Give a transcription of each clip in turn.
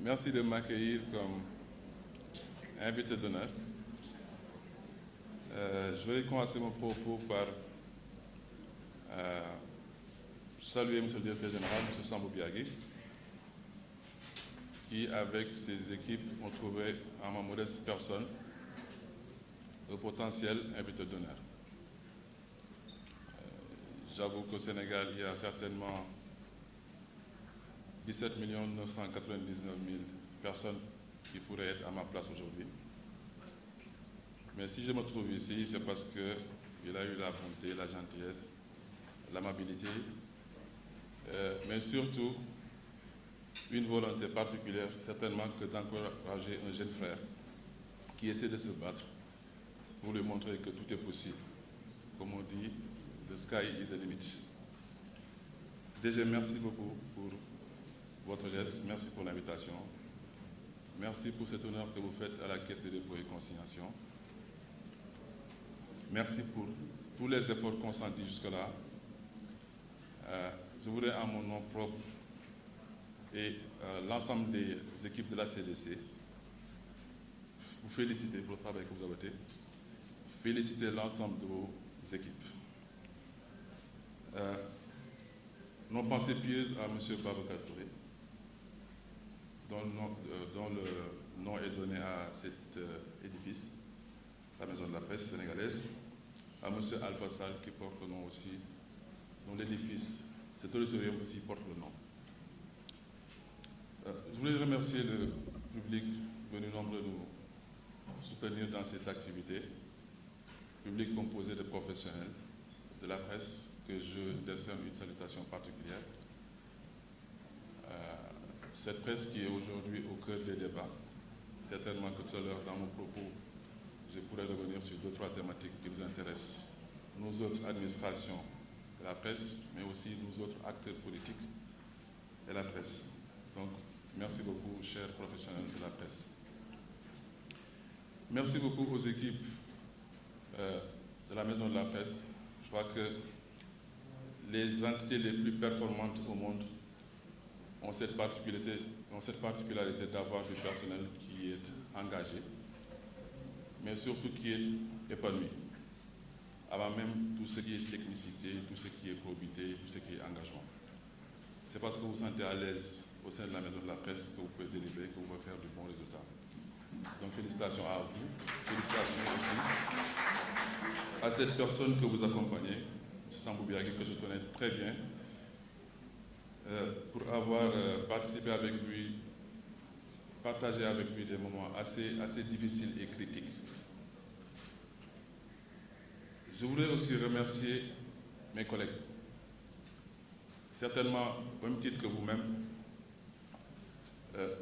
Merci de m'accueillir comme invité d'honneur. Je vais commencer mon propos par saluer M. le directeur général, M. Sambou Biagui, qui, avec ses équipes, ont trouvé en ma modeste personne le potentiel invité d'honneur. J'avoue qu'au Sénégal, il y a certainement 17 999 000 personnes qui pourraient être à ma place aujourd'hui. Mais si je me trouve ici, c'est parce qu'il a eu la bonté, la gentillesse, l'amabilité, mais surtout une volonté particulière, certainement que d'encourager un jeune frère qui essaie de se battre pour lui montrer que tout est possible. Comme on dit, the sky is the limit. Déjà, merci beaucoup pour votre geste, merci pour l'invitation. Merci pour cet honneur que vous faites à la Caisse des dépôts et consignations. Merci pour tous les efforts consentis jusque-là. Je voudrais, en mon nom propre et l'ensemble des équipes de la CDC, vous féliciter pour le travail que vous avez fait, féliciter l'ensemble de vos équipes. Nos pensées pieuses à M. Babacar Touré, dont le nom est donné à cet édifice, la Maison de la Presse sénégalaise, à M. Alpha Sall qui porte le nom aussi, dont l'édifice, cet auditorium aussi porte le nom. Je voulais remercier le public venu nombreux nous soutenir dans cette activité, public composé de professionnels de la presse, que je décerne une salutation particulière. Cette presse qui est aujourd'hui au cœur des débats, certainement que tout à l'heure dans mon propos, je pourrais revenir sur 2 ou 3 thématiques qui nous intéressent, nous autres administrations de la presse, mais aussi nous autres acteurs politiques et la presse. Donc, merci beaucoup, chers professionnels de la presse. Merci beaucoup aux équipes de la Maison de la Presse. Je crois que les entités les plus performantes au monde ont cette particularité d'avoir du personnel qui est engagé, mais surtout qui est épanoui, avant même tout ce qui est technicité, tout ce qui est probité, tout ce qui est engagement. C'est parce que vous vous sentez à l'aise au sein de la Maison de la Presse que vous pouvez délivrer, que vous pouvez faire de bons résultats. Donc félicitations à vous, félicitations aussi à cette personne que vous accompagnez, M. Sambou Biagui, que je connais très bien, pour avoir participé avec lui, partagé avec lui des moments assez difficiles et critiques. Je voudrais aussi remercier mes collègues. Certainement, au même titre que vous-même,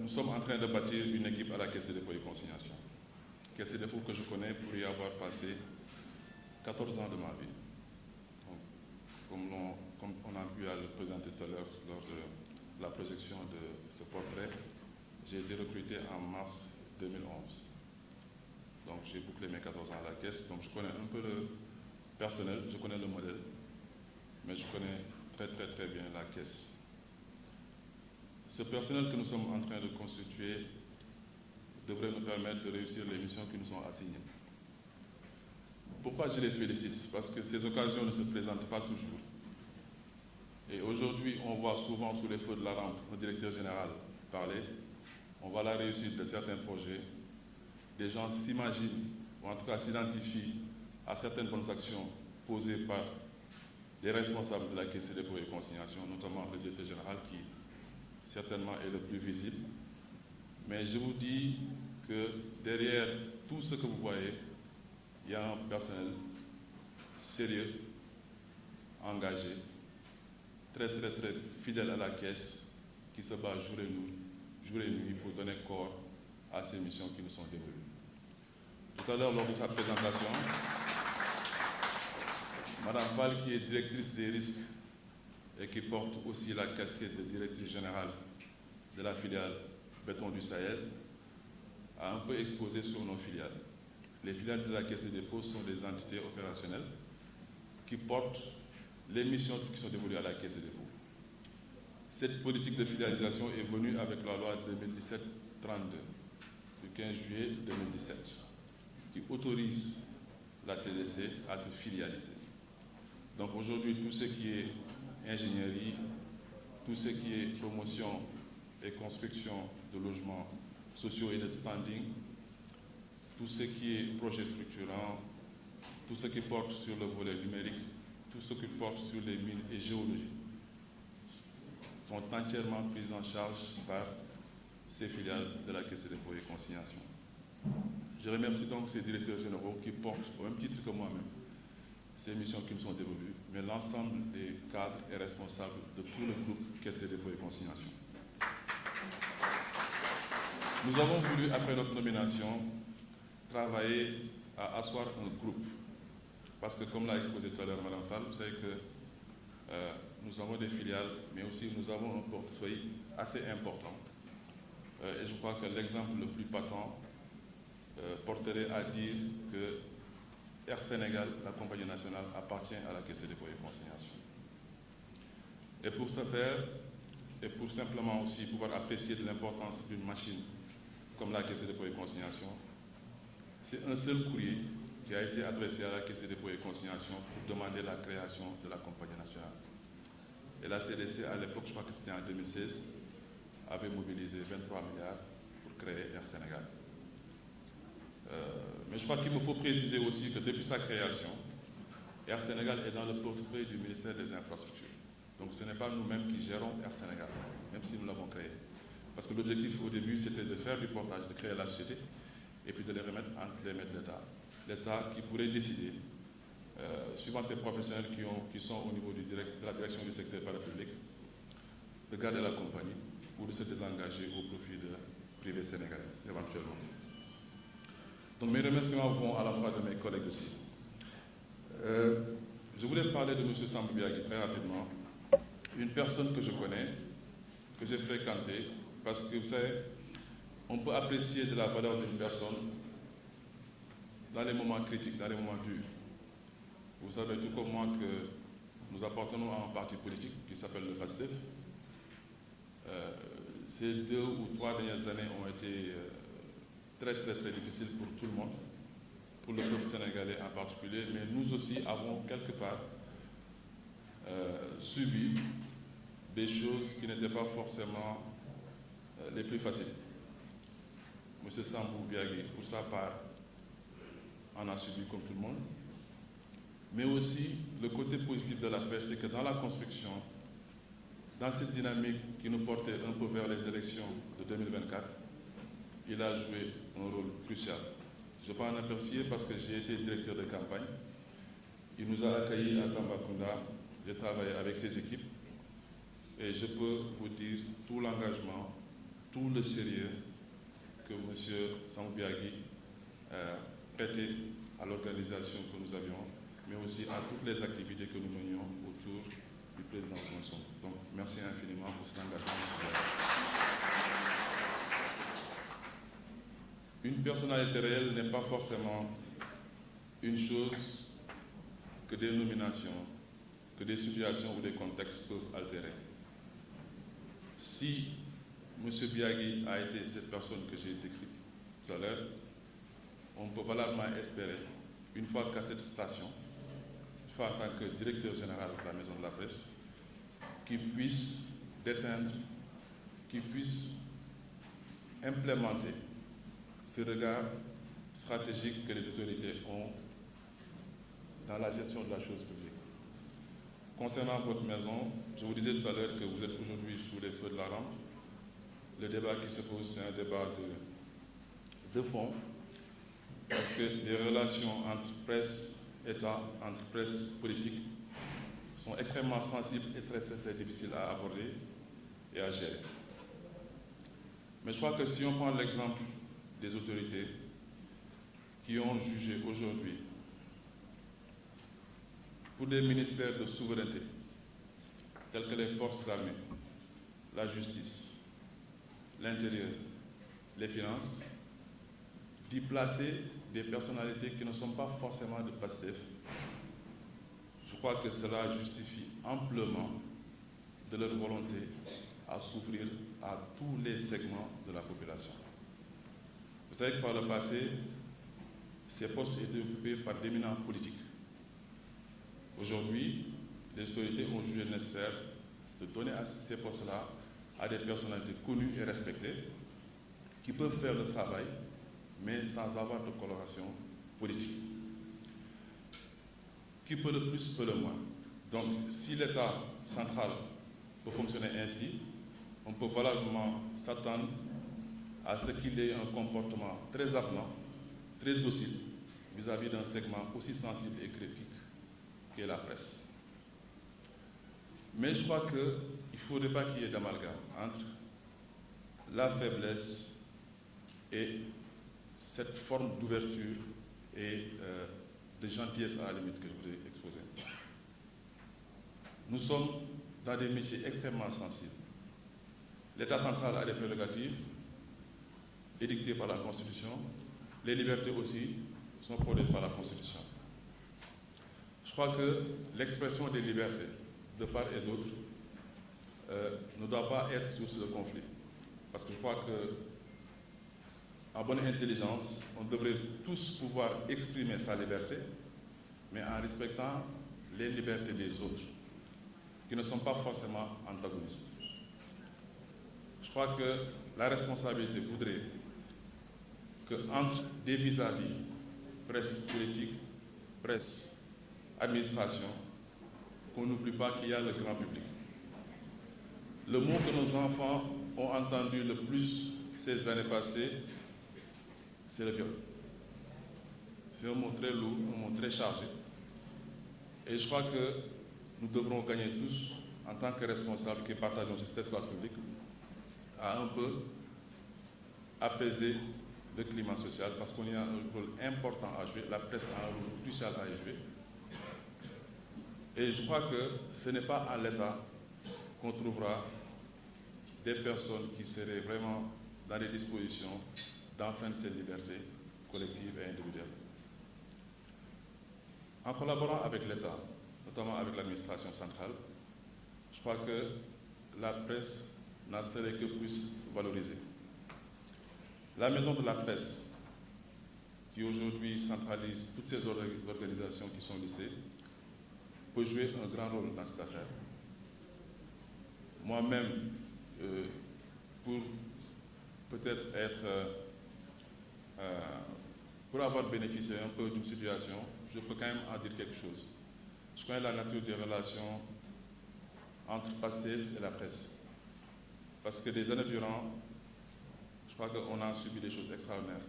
nous sommes en train de bâtir une équipe à la Caisse des dépôts et consignations. Caisse des dépôts que je connais pour y avoir passé 14 ans de ma vie. Donc, comme on a pu le présenter tout à l'heure lors de la projection de ce portrait, j'ai été recruté en mars 2011. Donc j'ai bouclé mes 14 ans à la Caisse, donc je connais un peu le personnel, je connais le modèle, mais je connais très bien la Caisse. Ce personnel que nous sommes en train de constituer devrait nous permettre de réussir les missions qui nous sont assignées. Pourquoi je les félicite? Parce que ces occasions ne se présentent pas toujours. Et aujourd'hui, on voit souvent sous les feux de la rampe le directeur général parler, on voit la réussite de certains projets, des gens s'imaginent, ou en tout cas s'identifient à certaines bonnes actions posées par les responsables de la Caisse des dépôts et consignations, notamment le directeur général qui certainement est le plus visible. Mais je vous dis que derrière tout ce que vous voyez, il y a un personnel sérieux, engagé, très fidèle à la Caisse, qui se bat jour et nuit pour donner corps à ces missions qui nous sont dévolues. Tout à l'heure, lors de sa présentation, Madame Fall, qui est directrice des risques et qui porte aussi la casquette de directrice générale de la filiale Béton du Sahel, a un peu exposé sur nos filiales. Les filiales de la Caisse des dépôts sont des entités opérationnelles qui portent les missions qui sont dévolues à la Caisse des dépôts. Cette politique de filialisation est venue avec la loi 2017-32 du 15 juillet 2017 qui autorise la CDC à se filialiser. Donc aujourd'hui, tout ce qui est ingénierie, tout ce qui est promotion et construction de logements sociaux et de standing, tout ce qui est projet structurant, tout ce qui porte sur le volet numérique, tout ce qui porte sur les mines et géologie, sont entièrement prises en charge par ces filiales de la Caisse des dépôts et consignations. Je remercie donc ces directeurs généraux qui portent, au même titre que moi-même, ces missions qui nous sont dévolues, mais l'ensemble des cadres et responsables de tout le groupe Caisse des dépôts et consignations. Nous avons voulu, après notre nomination, travailler à asseoir un groupe. Parce que, comme l'a exposé tout à l'heure Mme Fall, vous savez que nous avons des filiales, mais aussi nous avons un portefeuille assez important. Et je crois que l'exemple le plus patent porterait à dire que Air Sénégal, la compagnie nationale, appartient à la Caisse des dépôts et consignations. Et pour ce faire, et pour simplement aussi pouvoir apprécier de l'importance d'une machine comme la Caisse des dépôts et consignations, c'est un seul courrier qui a été adressé à la Caisse des dépôts et consignations pour demander la création de la compagnie nationale. Et la CDC, à l'époque, je crois que c'était en 2016, avait mobilisé 23 milliards pour créer Air Sénégal. Mais je crois qu'il me faut préciser aussi que depuis sa création, Air Sénégal est dans le portefeuille du ministère des Infrastructures. Donc ce n'est pas nous-mêmes qui gérons Air Sénégal, même si nous l'avons créé. Parce que l'objectif au début, c'était de faire du portage, de créer la société, et puis de les remettre entre les mains de l'État. L'État qui pourrait décider, suivant ces professionnels qui sont au niveau de la direction du secteur parapublic, de garder la compagnie ou de se désengager au profit de privé sénégalais, éventuellement. Donc mes remerciements vont à l'endroit de mes collègues aussi. Je voulais parler de M. Sambou Biagui très rapidement, une personne que je connais, que j'ai fréquentée, parce que vous savez, on peut apprécier de la valeur d'une personne dans les moments critiques, dans les moments durs. Vous savez tout comme moi que nous appartenons à un parti politique qui s'appelle le PASTEF. Ces 2 ou 3 dernières années ont été très difficiles pour tout le monde, pour le peuple sénégalais en particulier, mais nous aussi avons quelque part subi des choses qui n'étaient pas forcément les plus faciles. M. Sambou Biagui, pour sa part, en a subi comme tout le monde. Mais aussi, le côté positif de l'affaire, c'est que dans la construction, dans cette dynamique qui nous portait un peu vers les élections de 2024, il a joué un rôle crucial. Je peux en apercevoir parce que j'ai été directeur de campagne. Il nous a accueillis à Tambacounda. J'ai travaillé avec ses équipes. Et je peux vous dire tout l'engagement, tout le sérieux que M. Sambou Biagui prêtait à l'organisation que nous avions, mais aussi à toutes les activités que nous menions autour du président Ousmane Sonko. Donc, merci infiniment pour cet engagement. Une personnalité réelle n'est pas forcément une chose que des nominations, que des situations ou des contextes peuvent altérer. Si M. Biagui a été cette personne que j'ai décrite tout à l'heure, on peut valablement espérer, une fois qu'à cette station, une fois en tant que directeur général de la Maison de la Presse, qu'il puisse déteindre, qu'il puisse implémenter ce regard stratégique que les autorités ont dans la gestion de la chose publique. Concernant votre maison, je vous disais tout à l'heure que vous êtes aujourd'hui sous les feux de la rampe. Le débat qui se pose, c'est un débat de fond, parce que les relations entre presse, État, entre presse politique sont extrêmement sensibles et très difficiles à aborder et à gérer. Mais je crois que si on prend l'exemple des autorités qui ont jugé aujourd'hui pour des ministères de souveraineté, tels que les forces armées, la justice, l'intérieur, les finances, d'y placer des personnalités qui ne sont pas forcément de PASTEF, je crois que cela justifie amplement de leur volonté à s'ouvrir à tous les segments de la population. Vous savez que par le passé, ces postes étaient occupés par d'éminents politiques. Aujourd'hui, les autorités ont jugé nécessaire de donner ces postes-là à des personnalités connues et respectées qui peuvent faire le travail, mais sans avoir de coloration politique. Qui peut le plus, peut le moins. Donc, si l'État central peut fonctionner ainsi, on peut valablement s'attendre à ce qu'il ait un comportement très avenant, très docile vis-à-vis d'un segment aussi sensible et critique qu'est la presse. Mais je crois qu'il ne faudrait pas qu'il y ait d'amalgame entre la faiblesse et cette forme d'ouverture et de gentillesse à la limite que je voudrais exposer. Nous sommes dans des métiers extrêmement sensibles. L'État central a des prérogatives édictées par la Constitution. Les libertés aussi sont protégées par la Constitution. Je crois que l'expression des libertés, de part et d'autre, ne doit pas être source de conflit. Parce que je crois que, en bonne intelligence, on devrait tous pouvoir exprimer sa liberté, mais en respectant les libertés des autres, qui ne sont pas forcément antagonistes. Je crois que la responsabilité voudrait qu'entre des vis-à-vis, presse politique, presse, administration, qu'on n'oublie pas qu'il y a le grand public. Le mot que nos enfants ont entendu le plus ces années passées, c'est le viol. C'est un mot très lourd, un mot très chargé. Et je crois que nous devrons gagner tous, en tant que responsables qui partageons cet espace public, à un peu apaiser le climat social, parce qu'on y a un rôle important à jouer, la presse a un rôle crucial à y jouer. Et je crois que ce n'est pas à l'État qu'on trouvera des personnes qui seraient vraiment dans les dispositions d'enfreindre ces libertés collectives et individuelles. En collaborant avec l'État, notamment avec l'administration centrale, je crois que la presse n'en serait que plus valorisée. La maison de la presse, qui aujourd'hui centralise toutes ces organisations qui sont listées, peut jouer un grand rôle dans cette affaire. Moi-même, pour peut-être pour avoir bénéficié un peu d'une situation, je peux quand même en dire quelque chose. Je connais la nature des relations entre PASTEF et la presse. Parce que des années durant, je crois qu'on a subi des choses extraordinaires.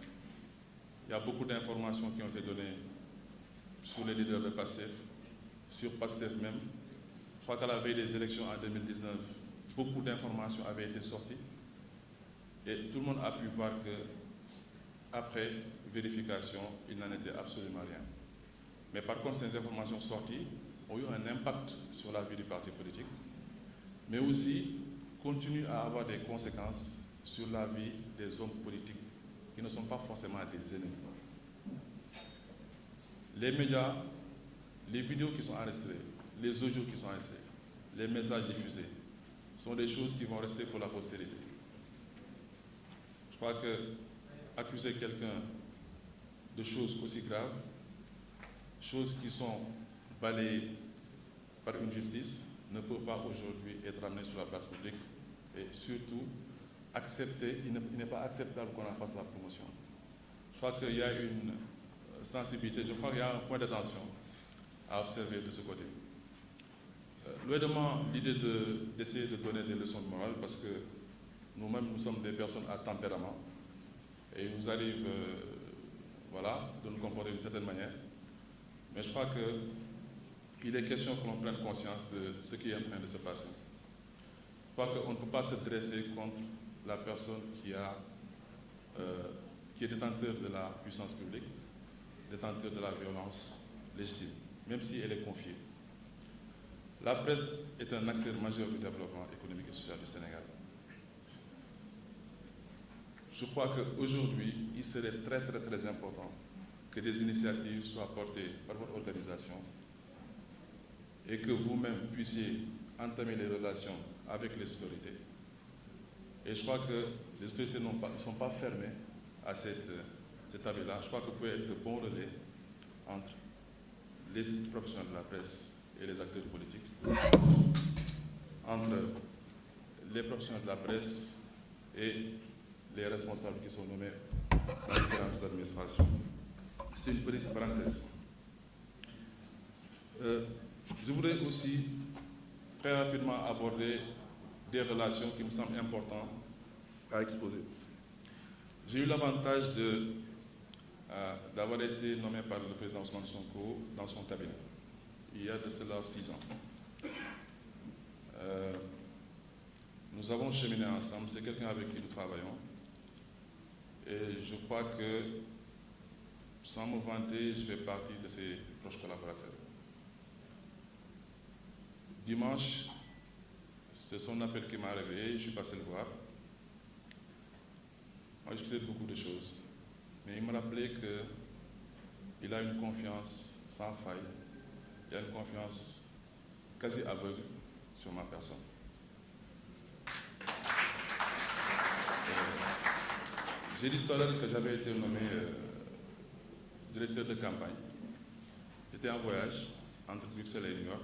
Il y a beaucoup d'informations qui ont été données sur les leaders de PASTEF, sur PASTEF même. Je crois qu'à la veille des élections en 2019, beaucoup d'informations avaient été sorties. Et tout le monde a pu voir qu'après vérification, il n'en était absolument rien. Mais par contre, ces informations sorties ont eu un impact sur la vie du parti politique, mais aussi continuent à avoir des conséquences sur la vie des hommes politiques qui ne sont pas forcément des ennemis. Les médias, les vidéos qui sont enregistrées, les audios qui sont enregistrés, les messages diffusés, sont des choses qui vont rester pour la postérité. Je crois que accuser quelqu'un de choses aussi graves, choses qui sont balayées par une justice, ne peut pas aujourd'hui être amené sur la place publique et surtout accepter, il n'est pas acceptable qu'on en fasse la promotion. Je crois qu'il y a une sensibilité, je crois qu'il y a un point d'attention à observer de ce côté. Loin de moi l'idée d'essayer de donner des leçons de morale parce que nous-mêmes, nous sommes des personnes à tempérament et il nous arrive voilà, de nous comporter d'une certaine manière. Mais je crois qu'il est question que l'on prenne conscience de ce qui est en train de se passer. Je crois qu'on ne peut pas se dresser contre la personne qui est détenteur de la puissance publique, détenteur de la violence légitime, même si elle est confiée. La presse est un acteur majeur du développement économique et social du Sénégal. Je crois qu'aujourd'hui, il serait très, très, très important que des initiatives soient portées par votre organisation et que vous-même puissiez entamer les relations avec les autorités Et je crois que les autorités ne sont pas fermées à cet avis-là. Je crois que vous pouvez être de bons relais entre les professionnels de la presse et les acteurs politiques, entre les professionnels de la presse et les responsables qui sont nommés dans différentes administrations. C'est une petite parenthèse. Je voudrais aussi très rapidement aborder des relations qui me semblent importantes à exposer. J'ai eu l'avantage d'avoir été nommé par le président Ousmane Sonko dans son cabinet, il y a de cela 6 ans. Nous avons cheminé ensemble, c'est quelqu'un avec qui nous travaillons, et je crois que, sans me vanter, je fais partie de ses proches collaborateurs. Dimanche, c'est son appel qui m'a réveillé, je suis passé le voir. Moi, je faisais beaucoup de choses, mais il me rappelait qu'il a une confiance sans faille, il a une confiance quasi aveugle sur ma personne. J'ai dit tout à l'heure que j'avais été nommé directeur de campagne. J'étais en voyage entre Bruxelles et New York.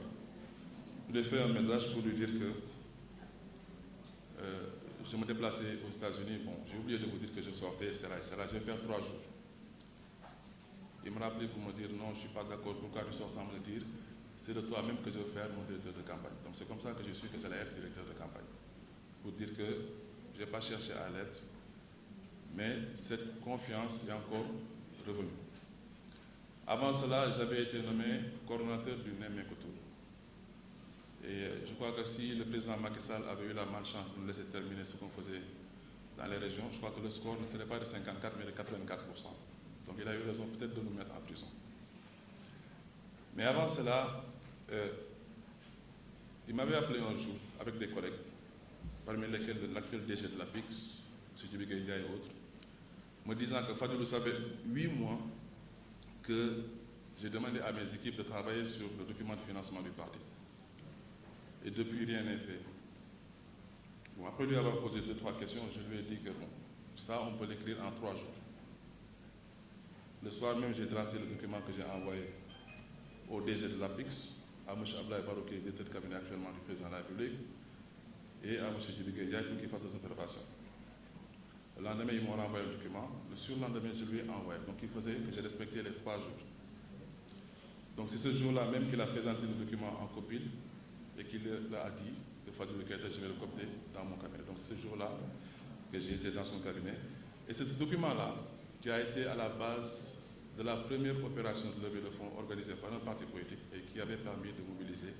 Je lui ai fait un message pour lui dire que je me déplaçais aux États-Unis. Bon, j'ai oublié de vous dire que je sortais, etc. Je vais faire 3 jours. Il me rappelait pour me dire non, je ne suis pas d'accord. Pourquoi tu sors sans me le dire? C'est de toi-même que je veux faire mon directeur de campagne. Donc c'est comme ça que je suis que j'allais être directeur de campagne. Pour dire que je n'ai pas cherché à l'être, mais cette confiance est encore revenue. Avant cela, j'avais été nommé coordonnateur du NEM-Écotour. Et je crois que si le président Macky Sall avait eu la malchance de nous laisser terminer ce qu'on faisait dans les régions, je crois que le score ne serait pas de 54, mais de 84%. Donc il a eu raison peut-être de nous mettre en prison. Mais avant cela, il m'avait appelé un jour avec des collègues, parmi lesquels l'actuel DG de la PIX, M. Djibi Gueye Ndiaye et autres, me disant que Fadilou savait 8 mois que j'ai demandé à mes équipes de travailler sur le document de financement du parti. Et depuis, rien n'est fait. Bon, après lui avoir posé 2-3 questions, je lui ai dit que bon, ça, on peut l'écrire en 3 jours. Le soir même, j'ai drafté le document que j'ai envoyé au DG de l'APIX, à M. Ablaye Baro, qui est directeur de cabinet actuellement du président de la République, et à M. Djibi Gueye Ndiaye pour qu'il fasse des observations. Le lendemain, ils m'ont renvoyé le document. Le surlendemain, je lui ai envoyé. Donc, il faisait que j'ai respecté les 3 jours. Donc, c'est ce jour-là même qu'il a présenté le document en copie et qu'il a dit que Fadilou Keïta, je vais le copter dans mon cabinet. Donc, c'est ce jour-là que j'ai été dans son cabinet. Et c'est ce document-là qui a été à la base de la première opération de levée de fonds organisée par un parti politique et qui avait permis de mobiliser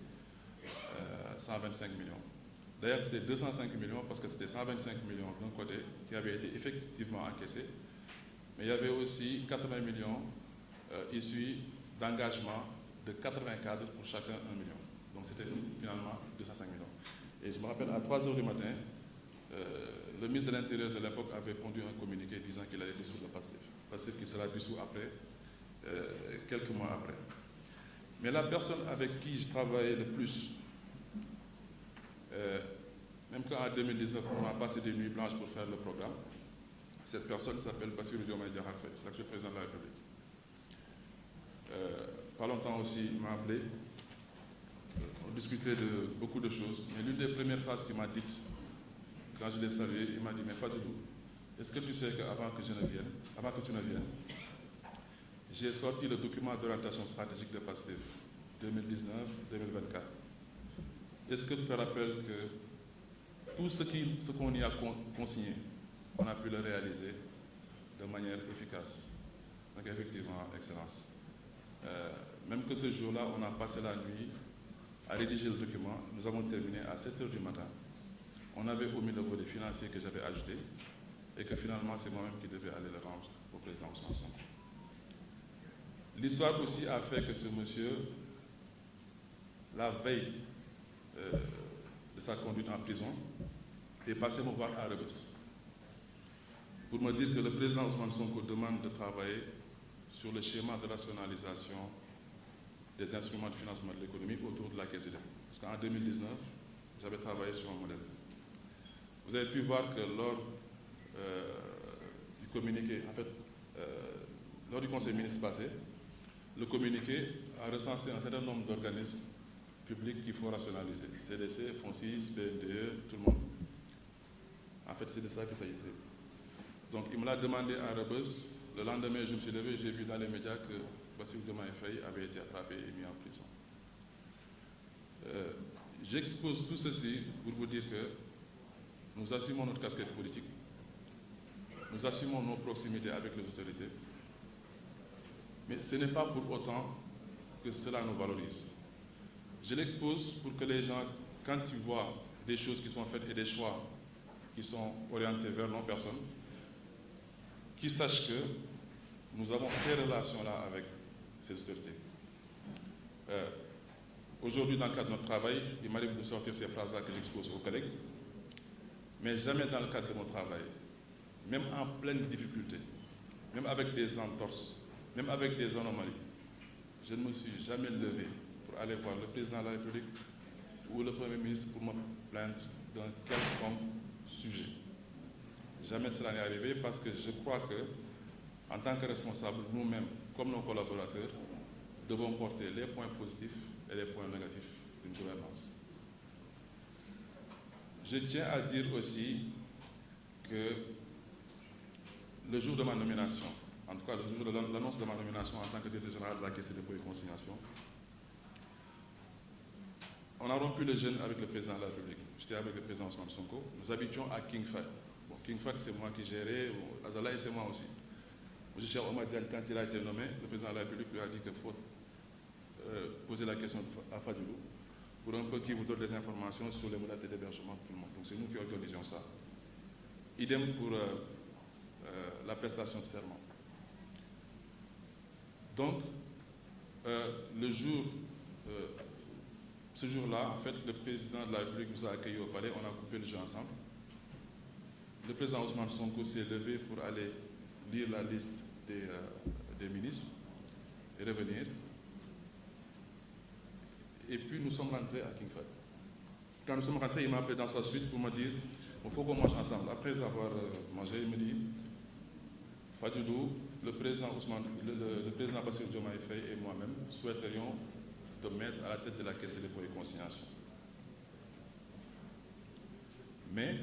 125 millions. D'ailleurs, c'était 205 millions parce que c'était 125 millions d'un côté qui avaient été effectivement encaissés, mais il y avait aussi 80 millions issus d'engagements de 80 cadres pour chacun 1 million. Donc c'était finalement 205 millions. Et je me rappelle, à 3 h du matin, le ministre de l'Intérieur de l'époque avait pondu un communiqué disant qu'il allait dissoudre le PASTEF qui sera dissous après, quelques mois après. Mais la personne avec qui je travaillais le plus, même qu'en 2019, on a passé des nuits blanches pour faire le programme, cette personne s'appelle Bassirou Diomaye Diakhar Faye, c'est l'actuel président de la République. Pas longtemps aussi, il m'a appelé. On discutait de beaucoup de choses, mais l'une des premières phrases qu'il m'a dites, quand je l'ai salué, il m'a dit, mais Fadilou, est-ce que tu sais qu'avant que tu ne viennes, j'ai sorti le document d'orientation stratégique de PASTEF 2019-2024. Est-ce que tu te rappelles que tout ce qu'on y a consigné, on a pu le réaliser de manière efficace? Donc effectivement, Excellence. Même que ce jour-là, on a passé la nuit à rédiger le document. Nous avons terminé à 7 h du matin. On avait omis le volet financier que j'avais ajouté et que finalement, c'est moi-même qui devais aller le rendre au président Ousmane Sonko. L'histoire aussi a fait que ce monsieur, la veille de sa conduite en prison, est passé me voir à Rebeuss pour me dire que le président Ousmane Sonko demande de travailler sur le schéma de rationalisation des instruments de financement de l'économie autour de la Caisse d'État. Parce qu'en 2019, j'avais travaillé sur un modèle. Vous avez pu voir que lors du communiqué, en fait, lors du conseil ministre passé, le communiqué a recensé un certain nombre d'organismes publics qu'il faut rationaliser. CDC, FONSIS, BNDE, tout le monde. En fait, c'est de ça qu'il s'agissait. Donc, il me l'a demandé à Rebus. Le lendemain, je me suis levé, j'ai vu dans les médias que Bassirou Diomaye Faye avait été attrapé et mis en prison. J'expose tout ceci pour vous dire que nous assumons notre casquette politique, nous assumons nos proximités avec les autorités, mais ce n'est pas pour autant que cela nous valorise. Je l'expose pour que les gens, quand ils voient des choses qui sont faites et des choix qui sont orientés vers nos personnes, qu'ils sachent que nous avons ces relations-là avec ces autorités. Aujourd'hui, dans le cadre de notre travail, il m'arrive de sortir ces phrases-là que j'expose aux collègues, mais jamais dans le cadre de mon travail, même en pleine difficulté, même avec des entorses, même avec des anomalies, je ne me suis jamais levé pour aller voir le président de la République ou le Premier ministre pour me plaindre d'un quelconque sujet. Jamais cela n'est arrivé parce que je crois que, en tant que responsables, nous-mêmes, comme nos collaborateurs, devons porter les points positifs et les points négatifs d'une gouvernance. Je tiens à dire aussi que le jour de ma nomination, en tout cas le jour de l'annonce de ma nomination en tant que directeur général de la Caisse des dépôts et consignations, on a rompu le jeûne avec le président de la République. J'étais avec le président Ousmane Sonko. Nous habitions à King Fahd. Bon, King Fahd, c'est moi qui gérais, Azalaï, c'est moi aussi. M. Cheikh Omar Diagne, quand il a été nommé, le président de la République lui a dit qu'il faut poser la question à Fadilou pour un peu qu'il vous donne des informations sur les modalités d'hébergement de tout le monde. Donc c'est nous qui organisions ça. Idem pour la prestation de serment. Donc, ce jour-là, en fait, le président de la République nous a accueillis au palais, on a coupé le jeu ensemble. Le président Ousmane Sonko s'est levé pour aller lire la liste des ministres et revenir. Et puis nous sommes rentrés à King Fahd. Quand nous sommes rentrés, il m'a appelé dans sa suite pour me dire il faut qu'on mange ensemble. Après avoir mangé, il me dit Fadilou, le président Bassirou Diomaye Faye et moi-même souhaiterions te mettre à la tête de la Caisse des dépôts et consignations. Mais